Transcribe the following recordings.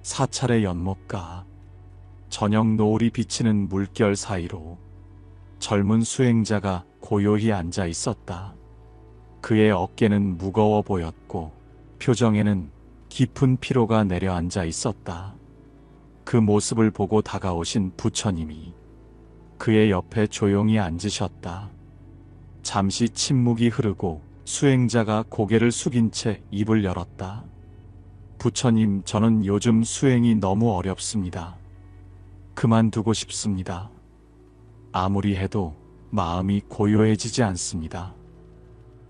사찰의 연못가, 저녁 노을이 비치는 물결 사이로 젊은 수행자가 고요히 앉아 있었다. 그의 어깨는 무거워 보였고 표정에는 깊은 피로가 내려앉아 있었다. 그 모습을 보고 다가오신 부처님이 그의 옆에 조용히 앉으셨다. 잠시 침묵이 흐르고 수행자가 고개를 숙인 채 입을 열었다. 부처님, 저는 요즘 수행이 너무 어렵습니다. 그만두고 싶습니다. 아무리 해도 마음이 고요해지지 않습니다.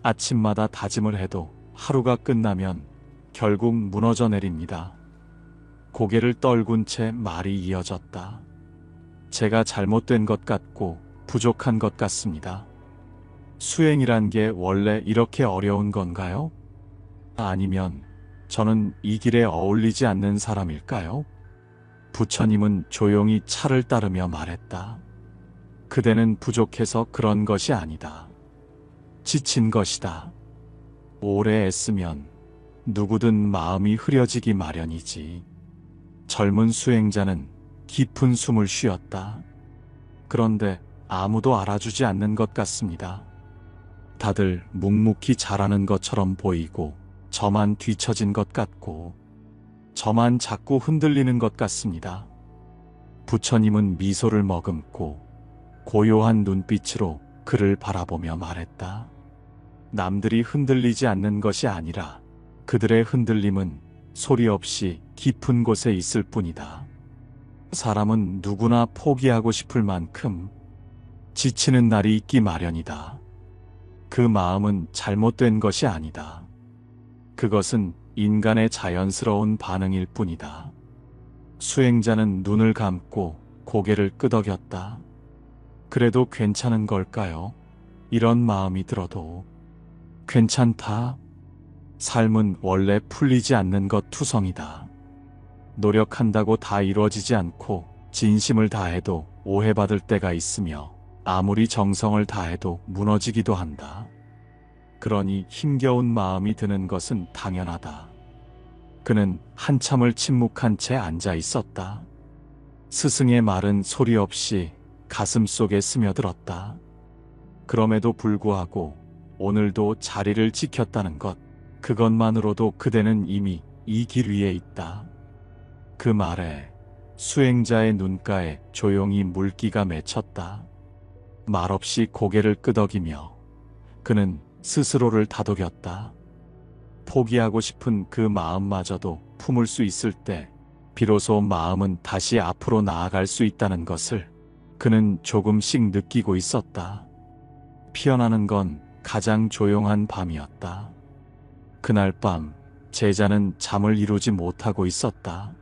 아침마다 다짐을 해도 하루가 끝나면 결국 무너져 내립니다. 고개를 떨군 채 말이 이어졌다. 제가 잘못된 것 같고 부족한 것 같습니다. 수행이란 게 원래 이렇게 어려운 건가요? 아니면 저는 이 길에 어울리지 않는 사람일까요? 부처님은 조용히 차를 따르며 말했다. 그대는 부족해서 그런 것이 아니다. 지친 것이다. 오래 애쓰면 누구든 마음이 흐려지기 마련이지. 젊은 수행자는 깊은 숨을 쉬었다. 그런데 아무도 알아주지 않는 것 같습니다. 다들 묵묵히 잘하는 것처럼 보이고 저만 뒤처진 것 같고 저만 자꾸 흔들리는 것 같습니다. 부처님은 미소를 머금고 고요한 눈빛으로 그를 바라보며 말했다. 남들이 흔들리지 않는 것이 아니라 그들의 흔들림은 소리 없이 깊은 곳에 있을 뿐이다. 사람은 누구나 포기하고 싶을 만큼 지치는 날이 있기 마련이다. 그 마음은 잘못된 것이 아니다. 그것은 인간의 자연스러운 반응일 뿐이다. 수행자는 눈을 감고 고개를 끄덕였다. 그래도 괜찮은 걸까요? 이런 마음이 들어도 괜찮다. 삶은 원래 풀리지 않는 것 투성이다. 노력한다고 다 이루어지지 않고 진심을 다해도 오해받을 때가 있으며 아무리 정성을 다해도 무너지기도 한다. 그러니 힘겨운 마음이 드는 것은 당연하다. 그는 한참을 침묵한 채 앉아 있었다. 스승의 말은 소리 없이 가슴 속에 스며들었다. 그럼에도 불구하고 오늘도 자리를 지켰다는 것, 그것만으로도 그대는 이미 이 길 위에 있다. 그 말에 수행자의 눈가에 조용히 물기가 맺혔다. 말없이 고개를 끄덕이며 그는 스스로를 다독였다. 포기하고 싶은 그 마음마저도 품을 수 있을 때 비로소 마음은 다시 앞으로 나아갈 수 있다는 것을 그는 조금씩 느끼고 있었다. 피어나는 건 가장 조용한 밤이었다. 그날 밤 제자는 잠을 이루지 못하고 있었다.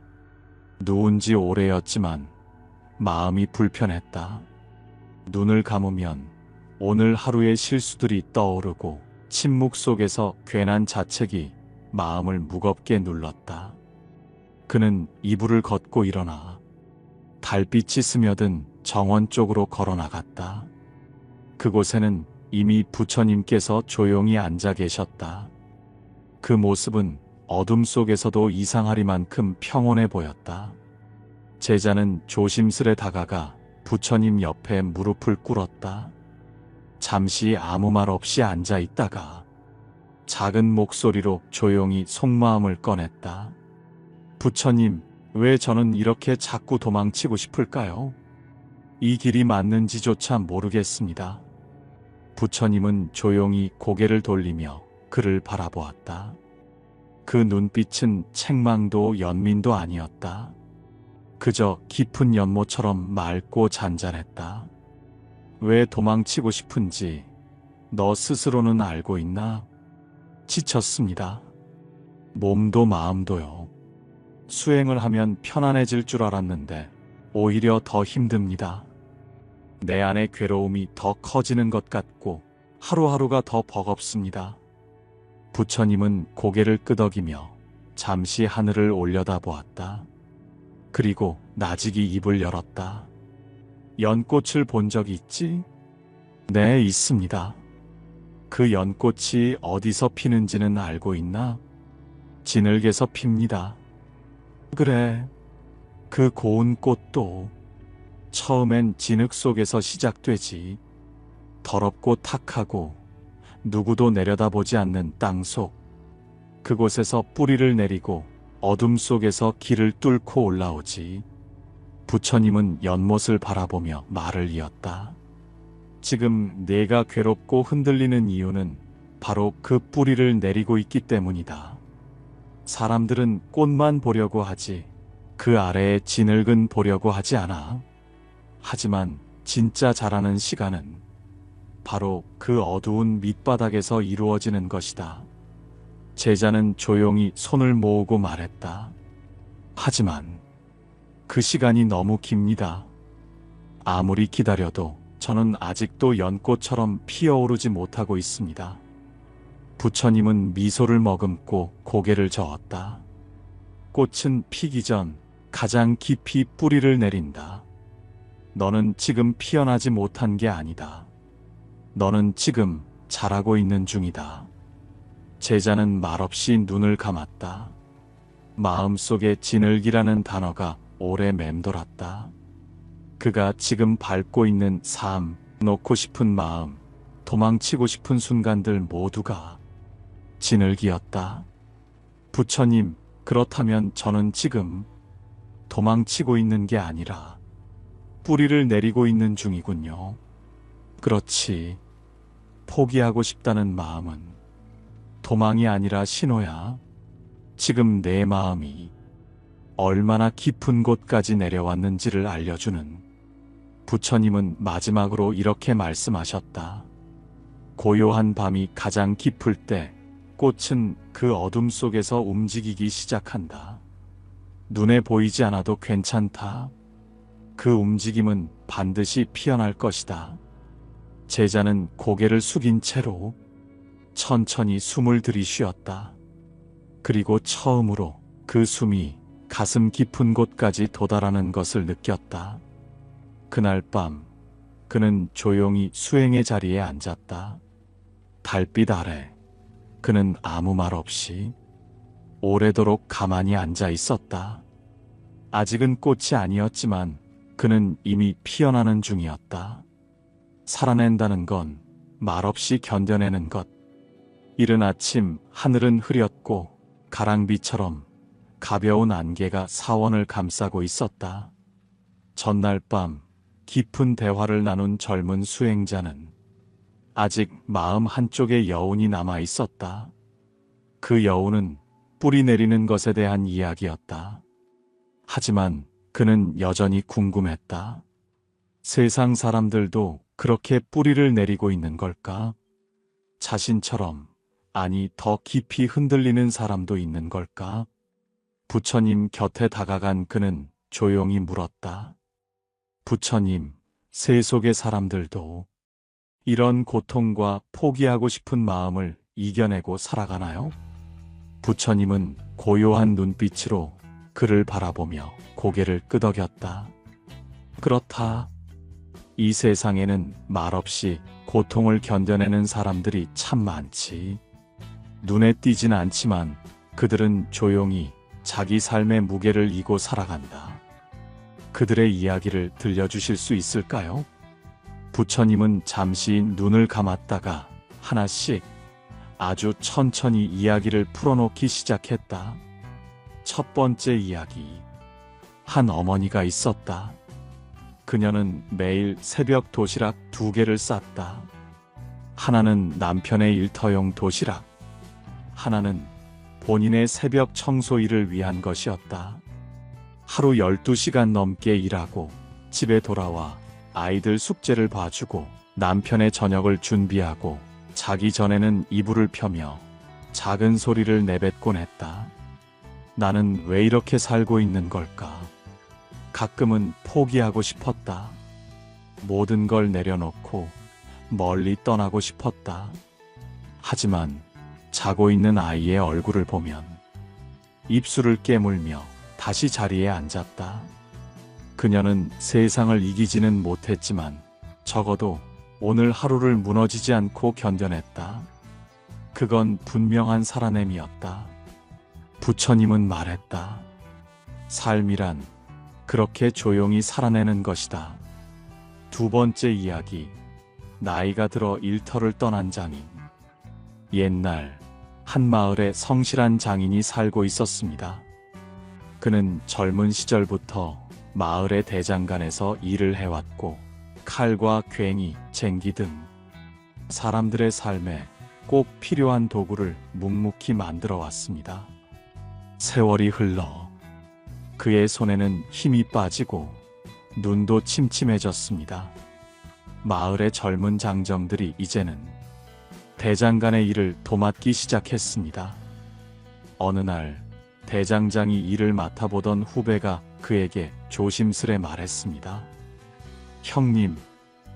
누운 지 오래였지만 마음이 불편했다. 눈을 감으면 오늘 하루의 실수들이 떠오르고 침묵 속에서 괜한 자책이 마음을 무겁게 눌렀다. 그는 이불을 걷고 일어나 달빛이 스며든 정원 쪽으로 걸어나갔다. 그곳에는 이미 부처님께서 조용히 앉아 계셨다. 그 모습은 어둠 속에서도 이상하리만큼 평온해 보였다. 제자는 조심스레 다가가 부처님 옆에 무릎을 꿇었다. 잠시 아무 말 없이 앉아 있다가 작은 목소리로 조용히 속마음을 꺼냈다. 부처님, 왜 저는 이렇게 자꾸 도망치고 싶을까요? 이 길이 맞는지조차 모르겠습니다. 부처님은 조용히 고개를 돌리며 그를 바라보았다. 그 눈빛은 책망도 연민도 아니었다. 그저 깊은 연못처럼 맑고 잔잔했다. 왜 도망치고 싶은지 너 스스로는 알고 있나? 지쳤습니다. 몸도 마음도요. 수행을 하면 편안해질 줄 알았는데 오히려 더 힘듭니다. 내 안의 괴로움이 더 커지는 것 같고 하루하루가 더 버겁습니다. 부처님은 고개를 끄덕이며 잠시 하늘을 올려다보았다. 그리고 나직이 입을 열었다. 연꽃을 본 적 있지? 네, 있습니다. 그 연꽃이 어디서 피는지는 알고 있나? 진흙에서 핍니다. 그래, 그 고운 꽃도 처음엔 진흙 속에서 시작되지. 더럽고 탁하고 누구도 내려다보지 않는 땅속, 그곳에서 뿌리를 내리고 어둠 속에서 길을 뚫고 올라오지. 부처님은 연못을 바라보며 말을 이었다. 지금 내가 괴롭고 흔들리는 이유는 바로 그 뿌리를 내리고 있기 때문이다. 사람들은 꽃만 보려고 하지 그 아래에 진흙은 보려고 하지 않아. 하지만 진짜 자라는 시간은 바로 그 어두운 밑바닥에서 이루어지는 것이다. 제자는 조용히 손을 모으고 말했다. 하지만 그 시간이 너무 깁니다. 아무리 기다려도 저는 아직도 연꽃처럼 피어오르지 못하고 있습니다. 부처님은 미소를 머금고 고개를 저었다. 꽃은 피기 전 가장 깊이 뿌리를 내린다. 너는 지금 피어나지 못한 게 아니다. 너는 지금 자라고 있는 중이다. 제자는 말없이 눈을 감았다. 마음속에 진흙이라는 단어가 오래 맴돌았다. 그가 지금 밟고 있는 삶, 놓고 싶은 마음, 도망치고 싶은 순간들 모두가 진흙이었다. 부처님, 그렇다면 저는 지금 도망치고 있는 게 아니라 뿌리를 내리고 있는 중이군요. 그렇지. 포기하고 싶다는 마음은 도망이 아니라 신호야. 지금 내 마음이 얼마나 깊은 곳까지 내려왔는지를 알려주는. 부처님은 마지막으로 이렇게 말씀하셨다. 고요한 밤이 가장 깊을 때 꽃은 그 어둠 속에서 움직이기 시작한다. 눈에 보이지 않아도 괜찮다. 그 움직임은 반드시 피어날 것이다. 제자는 고개를 숙인 채로 천천히 숨을 들이쉬었다. 그리고 처음으로 그 숨이 가슴 깊은 곳까지 도달하는 것을 느꼈다. 그날 밤 그는 조용히 수행의 자리에 앉았다. 달빛 아래 그는 아무 말 없이 오래도록 가만히 앉아 있었다. 아직은 꽃이 아니었지만 그는 이미 피어나는 중이었다. 살아낸다는 건 말없이 견뎌내는 것. 이른 아침 하늘은 흐렸고 가랑비처럼 가벼운 안개가 사원을 감싸고 있었다. 전날 밤 깊은 대화를 나눈 젊은 수행자는 아직 마음 한쪽에 여운이 남아 있었다. 그 여운은 뿌리 내리는 것에 대한 이야기였다. 하지만 그는 여전히 궁금했다. 세상 사람들도 그렇게 뿌리를 내리고 있는 걸까? 자신처럼, 아니 더 깊이 흔들리는 사람도 있는 걸까? 부처님 곁에 다가간 그는 조용히 물었다. 부처님, 세속의 사람들도 이런 고통과 포기하고 싶은 마음을 이겨내고 살아가나요? 부처님은 고요한 눈빛으로 그를 바라보며 고개를 끄덕였다. 그렇다. 이 세상에는 말없이 고통을 견뎌내는 사람들이 참 많지. 눈에 띄진 않지만 그들은 조용히 자기 삶의 무게를 이고 살아간다. 그들의 이야기를 들려주실 수 있을까요? 부처님은 잠시 눈을 감았다가 하나씩 아주 천천히 이야기를 풀어놓기 시작했다. 첫 번째 이야기. 한 어머니가 있었다. 그녀는 매일 새벽 도시락 2개를 쌌다. 하나는 남편의 일터용 도시락, 하나는 본인의 새벽 청소 일을 위한 것이었다. 하루 12시간 넘게 일하고 집에 돌아와 아이들 숙제를 봐주고 남편의 저녁을 준비하고 자기 전에는 이불을 펴며 작은 소리를 내뱉곤 했다. 나는 왜 이렇게 살고 있는 걸까? 가끔은 포기하고 싶었다. 모든 걸 내려놓고 멀리 떠나고 싶었다. 하지만 자고 있는 아이의 얼굴을 보면 입술을 깨물며 다시 자리에 앉았다. 그녀는 세상을 이기지는 못했지만 적어도 오늘 하루를 무너지지 않고 견뎌냈다. 그건 분명한 살아냄이었다. 부처님은 말했다. 삶이란 그렇게 조용히 살아내는 것이다. 두 번째 이야기. 나이가 들어 일터를 떠난 장인. 옛날 한 마을에 성실한 장인이 살고 있었습니다. 그는 젊은 시절부터 마을의 대장간에서 일을 해왔고 칼과 괭이, 쟁기 등 사람들의 삶에 꼭 필요한 도구를 묵묵히 만들어 왔습니다. 세월이 흘러 그의 손에는 힘이 빠지고 눈도 침침해졌습니다. 마을의 젊은 장정들이 이제는 대장간의 일을 도맡기 시작했습니다. 어느 날 대장장이 일을 맡아보던 후배가 그에게 조심스레 말했습니다. 형님,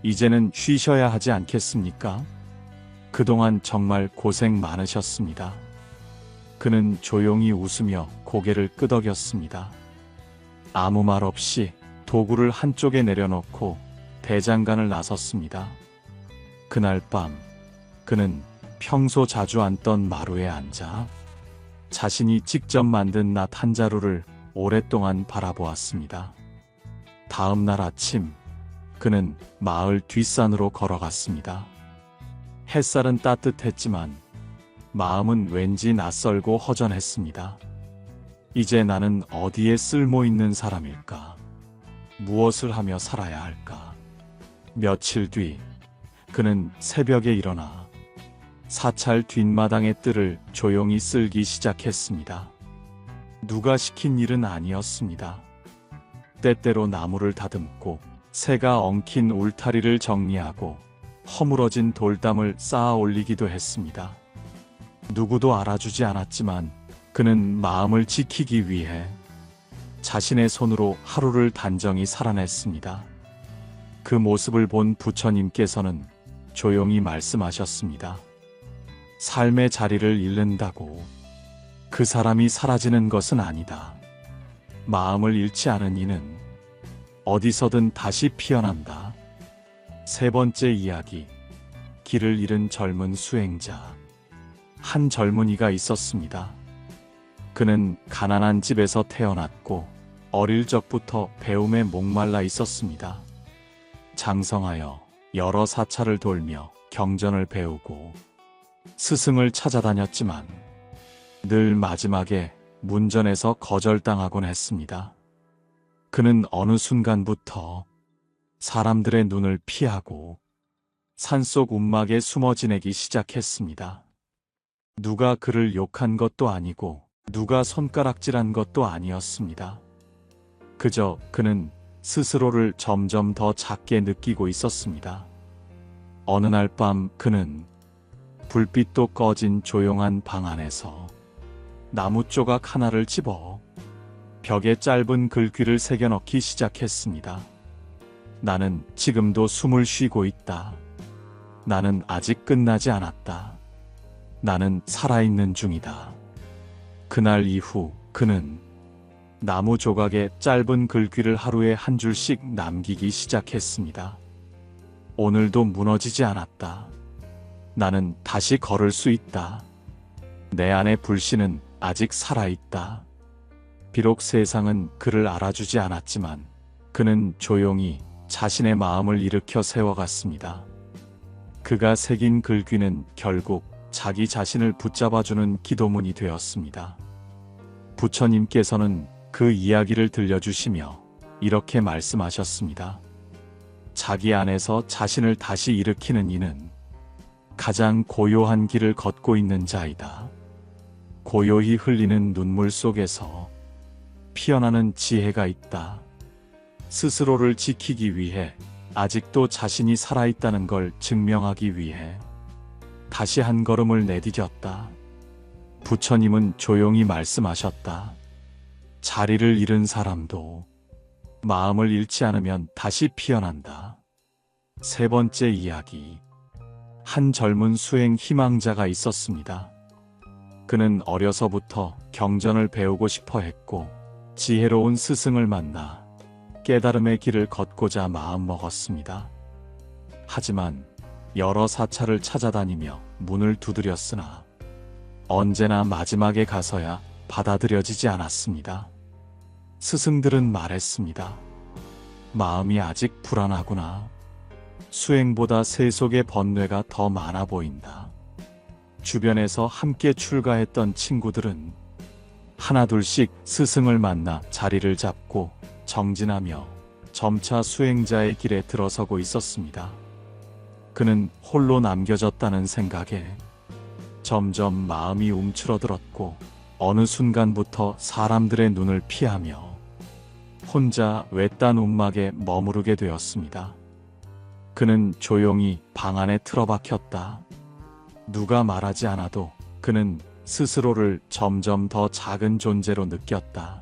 이제는 쉬셔야 하지 않겠습니까? 그동안 정말 고생 많으셨습니다. 그는 조용히 웃으며 고개를 끄덕였습니다. 아무 말 없이 도구를 한쪽에 내려놓고 대장간을 나섰습니다. 그날 밤 그는 평소 자주 앉던 마루에 앉아 자신이 직접 만든 낫 한 자루를 오랫동안 바라보았습니다. 다음 날 아침 그는 마을 뒷산으로 걸어갔습니다. 햇살은 따뜻했지만 마음은 왠지 낯설고 허전했습니다. 이제 나는 어디에 쓸모 있는 사람일까? 무엇을 하며 살아야 할까? 며칠 뒤 그는 새벽에 일어나 사찰 뒷마당의 뜰을 조용히 쓸기 시작했습니다. 누가 시킨 일은 아니었습니다. 때때로 나무를 다듬고 새가 엉킨 울타리를 정리하고 허물어진 돌담을 쌓아 올리기도 했습니다. 누구도 알아주지 않았지만 그는 마음을 지키기 위해 자신의 손으로 하루를 단정히 살아냈습니다. 그 모습을 본 부처님께서는 조용히 말씀하셨습니다. 삶의 자리를 잃는다고 그 사람이 사라지는 것은 아니다. 마음을 잃지 않은 이는 어디서든 다시 피어난다. 세 번째 이야기. 길을 잃은 젊은 수행자. 한 젊은이가 있었습니다. 그는 가난한 집에서 태어났고 어릴 적부터 배움에 목말라 있었습니다. 장성하여 여러 사찰을 돌며 경전을 배우고 스승을 찾아다녔지만 늘 마지막에 문전에서 거절당하곤 했습니다. 그는 어느 순간부터 사람들의 눈을 피하고 산속 움막에 숨어 지내기 시작했습니다. 누가 그를 욕한 것도 아니고 누가 손가락질한 것도 아니었습니다. 그저 그는 스스로를 점점 더 작게 느끼고 있었습니다. 어느 날 밤 그는 불빛도 꺼진 조용한 방 안에서 나무 조각 하나를 집어 벽에 짧은 글귀를 새겨넣기 시작했습니다. 나는 지금도 숨을 쉬고 있다. 나는 아직 끝나지 않았다. 나는 살아있는 중이다. 그날 이후 그는 나무 조각에 짧은 글귀를 하루에 한 줄씩 남기기 시작했습니다. 오늘도 무너지지 않았다. 나는 다시 걸을 수 있다. 내 안의 불씨는 아직 살아있다. 비록 세상은 그를 알아주지 않았지만 그는 조용히 자신의 마음을 일으켜 세워갔습니다. 그가 새긴 글귀는 결국 자기 자신을 붙잡아주는 기도문이 되었습니다. 부처님께서는 그 이야기를 들려주시며 이렇게 말씀하셨습니다. 자기 안에서 자신을 다시 일으키는 이는 가장 고요한 길을 걷고 있는 자이다. 고요히 흘리는 눈물 속에서 피어나는 지혜가 있다. 스스로를 지키기 위해 아직도 자신이 살아있다는 걸 증명하기 위해 다시 한 걸음을 내디뎠다. 부처님은 조용히 말씀하셨다. 자리를 잃은 사람도 마음을 잃지 않으면 다시 피어난다. 세 번째 이야기. 한 젊은 수행 희망자가 있었습니다. 그는 어려서부터 경전을 배우고 싶어 했고 지혜로운 스승을 만나 깨달음의 길을 걷고자 마음먹었습니다. 하지만 여러 사찰을 찾아다니며 문을 두드렸으나 언제나 마지막에 가서야 받아들여지지 않았습니다. 스승들은 말했습니다. 마음이 아직 불안하구나. 수행보다 세속의 번뇌가 더 많아 보인다. 주변에서 함께 출가했던 친구들은 하나둘씩 스승을 만나 자리를 잡고 정진하며 점차 수행자의 길에 들어서고 있었습니다. 그는 홀로 남겨졌다는 생각에 점점 마음이 움츠러들었고 어느 순간부터 사람들의 눈을 피하며 혼자 외딴 움막에 머무르게 되었습니다. 그는 조용히 방 안에 틀어박혔다. 누가 말하지 않아도 그는 스스로를 점점 더 작은 존재로 느꼈다.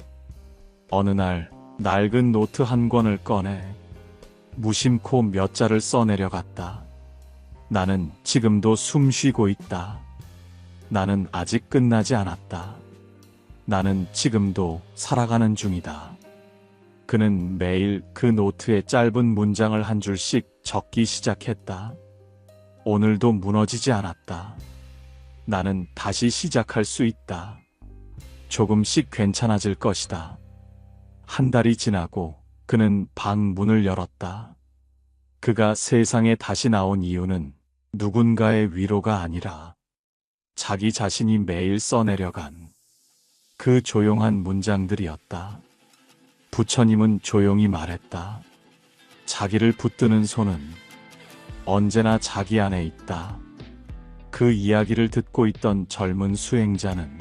어느 날 낡은 노트 한 권을 꺼내 무심코 몇 자를 써내려갔다. 나는 지금도 숨 쉬고 있다. 나는 아직 끝나지 않았다. 나는 지금도 살아가는 중이다. 그는 매일 그 노트에 짧은 문장을 한 줄씩 적기 시작했다. 오늘도 무너지지 않았다. 나는 다시 시작할 수 있다. 조금씩 괜찮아질 것이다. 한 달이 지나고 그는 방 문을 열었다. 그가 세상에 다시 나온 이유는 누군가의 위로가 아니라 자기 자신이 매일 써내려간 그 조용한 문장들이었다. 부처님은 조용히 말했다. 자기를 붙드는 손은 언제나 자기 안에 있다. 그 이야기를 듣고 있던 젊은 수행자는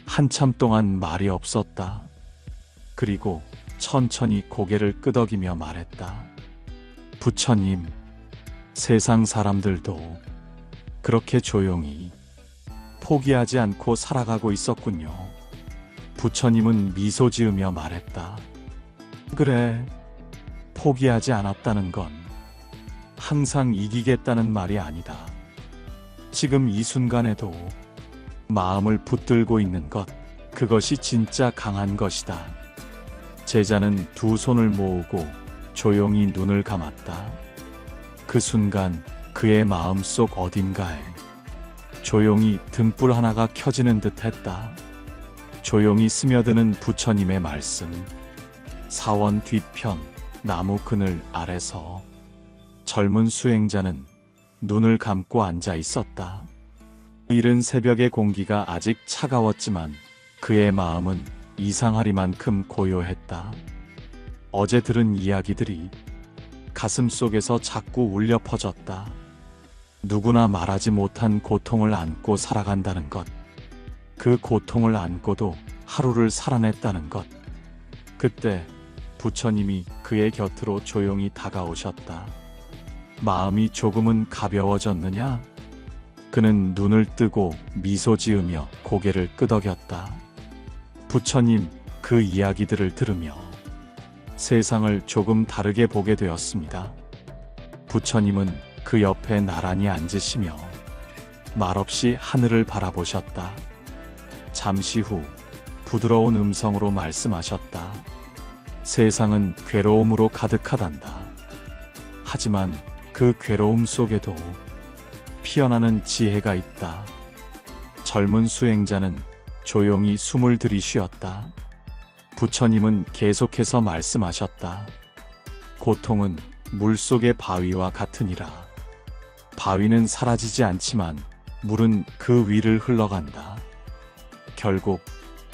한참 동안 말이 없었다. 그리고 천천히 고개를 끄덕이며 말했다. 부처님, 세상 사람들도 그렇게 조용히 포기하지 않고 살아가고 있었군요. 부처님은 미소 지으며 말했다. 그래, 포기하지 않았다는 건 항상 이기겠다는 말이 아니다. 지금 이 순간에도 마음을 붙들고 있는 것, 그것이 진짜 강한 것이다. 제자는 두 손을 모으고 조용히 눈을 감았다. 그 순간 그의 마음속 어딘가에 조용히 등불 하나가 켜지는 듯 했다. 조용히 스며드는 부처님의 말씀. 사원 뒤편 나무 그늘 아래서 젊은 수행자는 눈을 감고 앉아 있었다. 이른 새벽의 공기가 아직 차가웠지만 그의 마음은 이상하리만큼 고요했다. 어제 들은 이야기들이 가슴 속에서 자꾸 울려 퍼졌다. 누구나 말하지 못한 고통을 안고 살아간다는 것. 그 고통을 안고도 하루를 살아냈다는 것. 그때 부처님이 그의 곁으로 조용히 다가오셨다. 마음이 조금은 가벼워졌느냐? 그는 눈을 뜨고 미소 지으며 고개를 끄덕였다. 부처님, 그 이야기들을 들으며 세상을 조금 다르게 보게 되었습니다. 부처님은 그 옆에 나란히 앉으시며 말없이 하늘을 바라보셨다. 잠시 후 부드러운 음성으로 말씀하셨다. 세상은 괴로움으로 가득하단다. 하지만 그 괴로움 속에도 피어나는 지혜가 있다. 젊은 수행자는 조용히 숨을 들이쉬었다. 부처님은 계속해서 말씀하셨다. 고통은 물속의 바위와 같으니라. 바위는 사라지지 않지만 물은 그 위를 흘러간다. 결국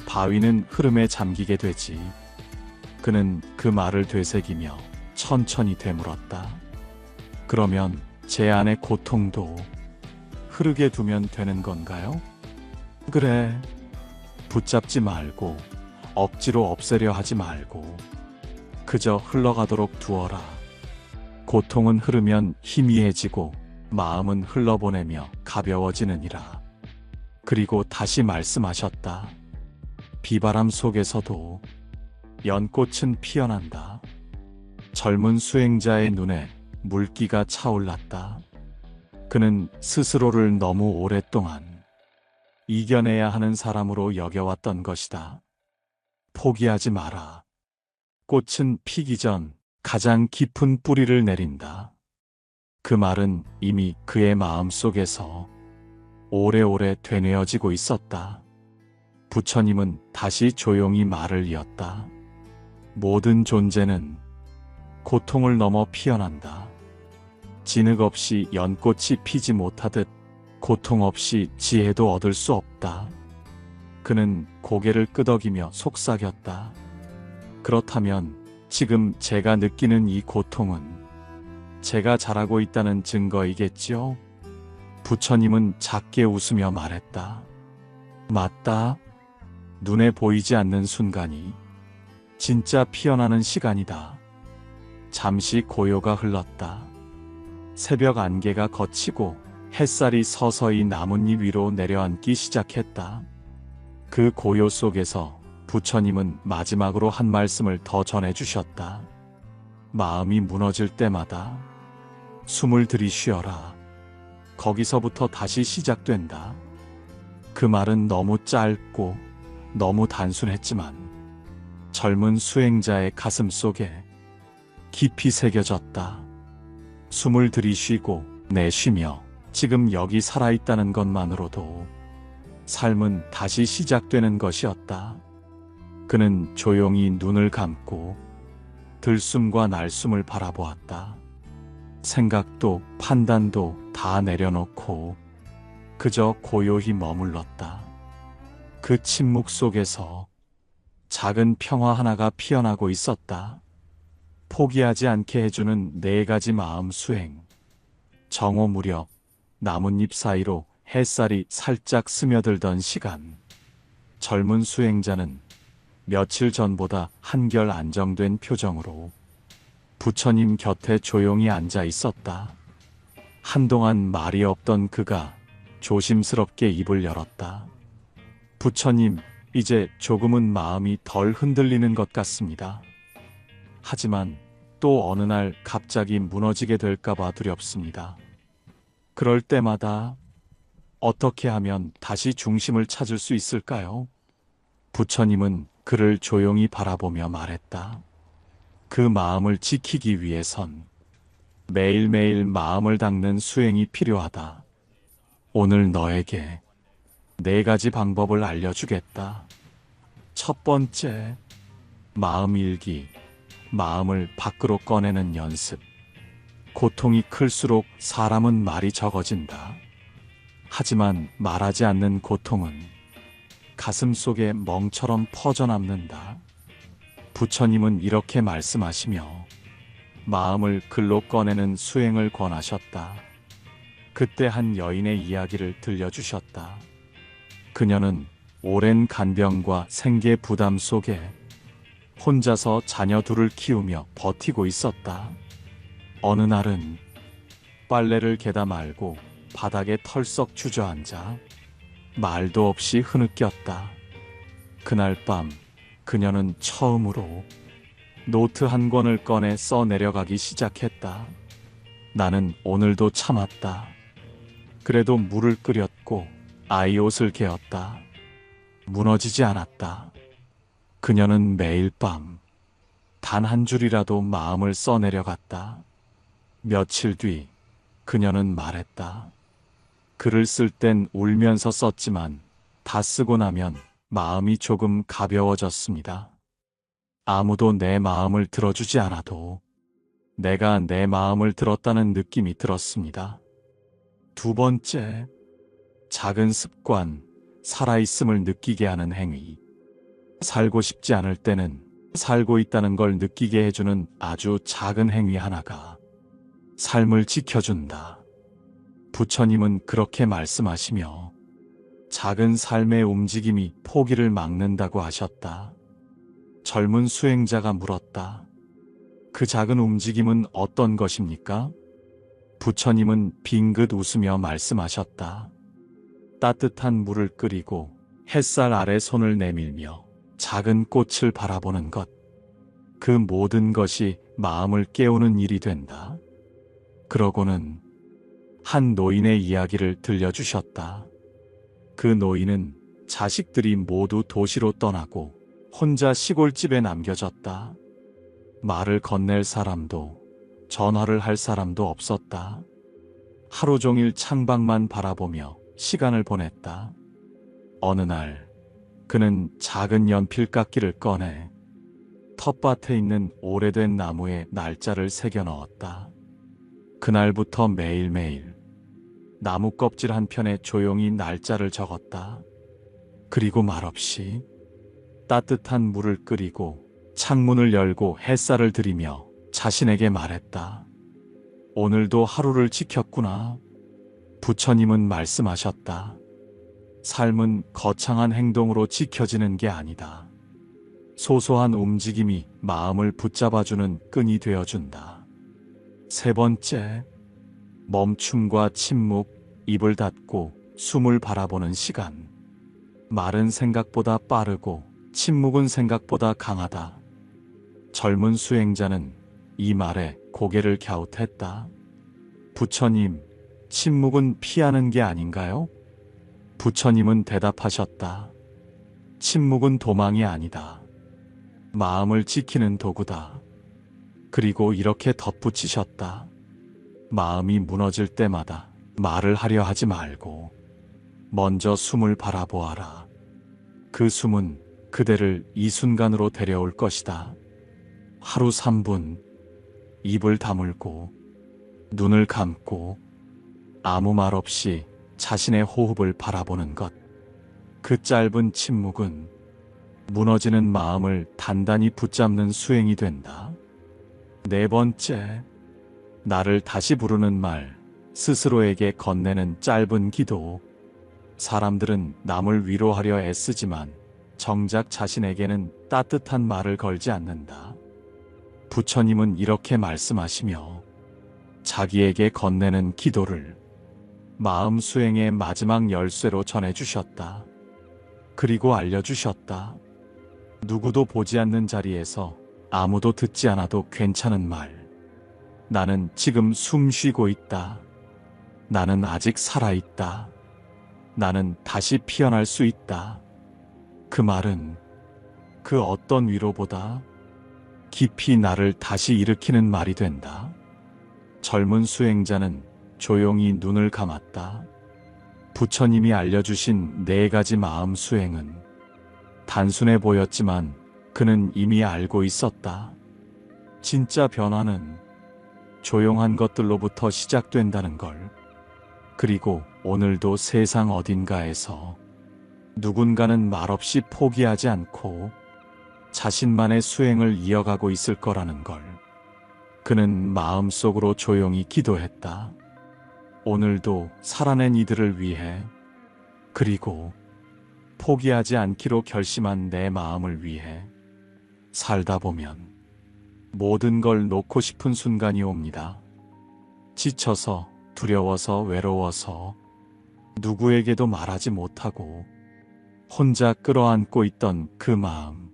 바위는 흐름에 잠기게 되지. 그는 그 말을 되새기며 천천히 되물었다. 그러면 제 안의 고통도 흐르게 두면 되는 건가요? 그래. 붙잡지 말고 억지로 없애려 하지 말고 그저 흘러가도록 두어라. 고통은 흐르면 희미해지고 마음은 흘러보내며 가벼워지느니라. 그리고 다시 말씀하셨다. 비바람 속에서도 연꽃은 피어난다. 젊은 수행자의 눈에 물기가 차올랐다. 그는 스스로를 너무 오랫동안 이겨내야 하는 사람으로 여겨왔던 것이다. 포기하지 마라. 꽃은 피기 전 가장 깊은 뿌리를 내린다. 그 말은 이미 그의 마음속에서 오래오래 되뇌어지고 있었다. 부처님은 다시 조용히 말을 이었다. 모든 존재는 고통을 넘어 피어난다. 진흙 없이 연꽃이 피지 못하듯 고통 없이 지혜도 얻을 수 없다. 그는 고개를 끄덕이며 속삭였다. 그렇다면 지금 제가 느끼는 이 고통은 제가 잘하고 있다는 증거이겠지요? 부처님은 작게 웃으며 말했다. 맞다. 눈에 보이지 않는 순간이 진짜 피어나는 시간이다. 잠시 고요가 흘렀다. 새벽 안개가 걷히고 햇살이 서서히 나뭇잎 위로 내려앉기 시작했다. 그 고요 속에서 부처님은 마지막으로 한 말씀을 더 전해주셨다. 마음이 무너질 때마다 숨을 들이쉬어라. 거기서부터 다시 시작된다. 그 말은 너무 짧고 너무 단순했지만 젊은 수행자의 가슴 속에 깊이 새겨졌다. 숨을 들이쉬고 내쉬며 지금 여기 살아있다는 것만으로도 삶은 다시 시작되는 것이었다. 그는 조용히 눈을 감고 들숨과 날숨을 바라보았다. 생각도 판단도 다 내려놓고 그저 고요히 머물렀다. 그 침묵 속에서 작은 평화 하나가 피어나고 있었다. 포기하지 않게 해주는 4가지 마음 수행. 정오 무렵 나뭇잎 사이로 햇살이 살짝 스며들던 시간. 젊은 수행자는 며칠 전보다 한결 안정된 표정으로 부처님 곁에 조용히 앉아 있었다. 한동안 말이 없던 그가 조심스럽게 입을 열었다. 부처님, 이제 조금은 마음이 덜 흔들리는 것 같습니다. 하지만 또 어느 날 갑자기 무너지게 될까봐 두렵습니다. 그럴 때마다 어떻게 하면 다시 중심을 찾을 수 있을까요? 부처님은 그를 조용히 바라보며 말했다. 그 마음을 지키기 위해선 매일매일 마음을 닦는 수행이 필요하다. 오늘 너에게 4가지 방법을 알려주겠다. 첫 번째, 마음 일기. 마음을 밖으로 꺼내는 연습. 고통이 클수록 사람은 말이 적어진다. 하지만 말하지 않는 고통은 가슴 속에 멍처럼 퍼져남는다. 부처님은 이렇게 말씀하시며 마음을 글로 꺼내는 수행을 권하셨다. 그때 한 여인의 이야기를 들려주셨다. 그녀는 오랜 간병과 생계 부담 속에 혼자서 자녀 둘을 키우며 버티고 있었다. 어느 날은 빨래를 개다 말고 바닥에 털썩 주저앉아 말도 없이 흐느꼈다. 그날 밤 그녀는 처음으로 노트 한 권을 꺼내 써 내려가기 시작했다. 나는 오늘도 참았다. 그래도 물을 끓였고 아이 옷을 개었다. 무너지지 않았다. 그녀는 매일 밤 단 한 줄이라도 마음을 써 내려갔다. 며칠 뒤 그녀는 말했다. 글을 쓸 땐 울면서 썼지만 다 쓰고 나면 마음이 조금 가벼워졌습니다. 아무도 내 마음을 들어주지 않아도 내가 내 마음을 들었다는 느낌이 들었습니다. 두 번째, 작은 습관, 살아있음을 느끼게 하는 행위. 살고 싶지 않을 때는 살고 있다는 걸 느끼게 해주는 아주 작은 행위 하나가 삶을 지켜준다. 부처님은 그렇게 말씀하시며 작은 삶의 움직임이 포기를 막는다고 하셨다. 젊은 수행자가 물었다. 그 작은 움직임은 어떤 것입니까? 부처님은 빙긋 웃으며 말씀하셨다. 따뜻한 물을 끓이고 햇살 아래 손을 내밀며 작은 꽃을 바라보는 것. 그 모든 것이 마음을 깨우는 일이 된다. 그러고는 한 노인의 이야기를 들려주셨다. 그 노인은 자식들이 모두 도시로 떠나고 혼자 시골집에 남겨졌다. 말을 건넬 사람도 전화를 할 사람도 없었다. 하루 종일 창밖만 바라보며 시간을 보냈다. 어느 날 그는 작은 연필깎이를 꺼내 텃밭에 있는 오래된 나무에 날짜를 새겨 넣었다. 그날부터 매일매일 나무 껍질 한 편에 조용히 날짜를 적었다. 그리고 말없이 따뜻한 물을 끓이고 창문을 열고 햇살을 들이며 자신에게 말했다. 오늘도 하루를 지켰구나. 부처님은 말씀하셨다. 삶은 거창한 행동으로 지켜지는 게 아니다. 소소한 움직임이 마음을 붙잡아주는 끈이 되어준다. 세 번째, 멈춤과 침묵, 입을 닫고 숨을 바라보는 시간. 말은 생각보다 빠르고 침묵은 생각보다 강하다. 젊은 수행자는 이 말에 고개를 갸웃했다. 부처님, 침묵은 피하는 게 아닌가요? 부처님은 대답하셨다. 침묵은 도망이 아니다. 마음을 지키는 도구다. 그리고 이렇게 덧붙이셨다. 마음이 무너질 때마다 말을 하려 하지 말고 먼저 숨을 바라보아라. 그 숨은 그대를 이 순간으로 데려올 것이다. 하루 3분, 입을 다물고 눈을 감고 아무 말 없이 자신의 호흡을 바라보는 것. 그 짧은 침묵은 무너지는 마음을 단단히 붙잡는 수행이 된다. 네 번째, 나를 다시 부르는 말, 스스로에게 건네는 짧은 기도. 사람들은 남을 위로하려 애쓰지만 정작 자신에게는 따뜻한 말을 걸지 않는다. 부처님은 이렇게 말씀하시며 자기에게 건네는 기도를 마음 수행의 마지막 열쇠로 전해주셨다. 그리고 알려주셨다. 누구도 보지 않는 자리에서 아무도 듣지 않아도 괜찮은 말. 나는 지금 숨 쉬고 있다. 나는 아직 살아있다. 나는 다시 피어날 수 있다. 그 말은 그 어떤 위로보다 깊이 나를 다시 일으키는 말이 된다. 젊은 수행자는 조용히 눈을 감았다. 부처님이 알려주신 4가지 마음 수행은 단순해 보였지만 그는 이미 알고 있었다. 진짜 변화는 조용한 것들로부터 시작된다는 걸. 그리고 오늘도 세상 어딘가에서 누군가는 말없이 포기하지 않고 자신만의 수행을 이어가고 있을 거라는 걸. 그는 마음속으로 조용히 기도했다. 오늘도 살아낸 이들을 위해, 그리고 포기하지 않기로 결심한 내 마음을 위해. 살다 보면 모든 걸 놓고 싶은 순간이 옵니다. 지쳐서, 두려워서, 외로워서 누구에게도 말하지 못하고 혼자 끌어안고 있던 그 마음.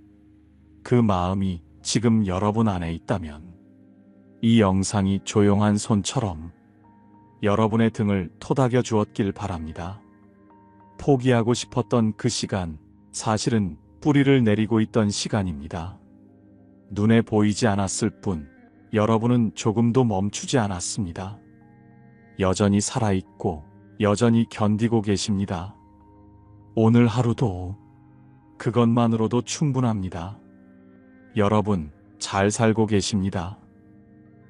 그 마음이 지금 여러분 안에 있다면 이 영상이 조용한 손처럼 여러분의 등을 토닥여 주었길 바랍니다. 포기하고 싶었던 그 시간, 사실은 뿌리를 내리고 있던 시간입니다. 눈에 보이지 않았을 뿐 여러분은 조금도 멈추지 않았습니다. 여전히 살아있고 여전히 견디고 계십니다. 오늘 하루도 그것만으로도 충분합니다. 여러분 잘 살고 계십니다.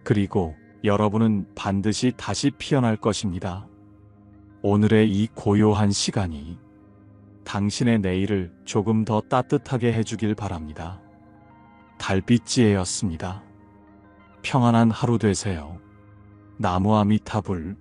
그리고 여러분은 반드시 다시 피어날 것입니다. 오늘의 이 고요한 시간이 당신의 내일을 조금 더 따뜻하게 해주길 바랍니다. 달빛지혜였습니다. 평안한 하루 되세요. 나무 아미타불.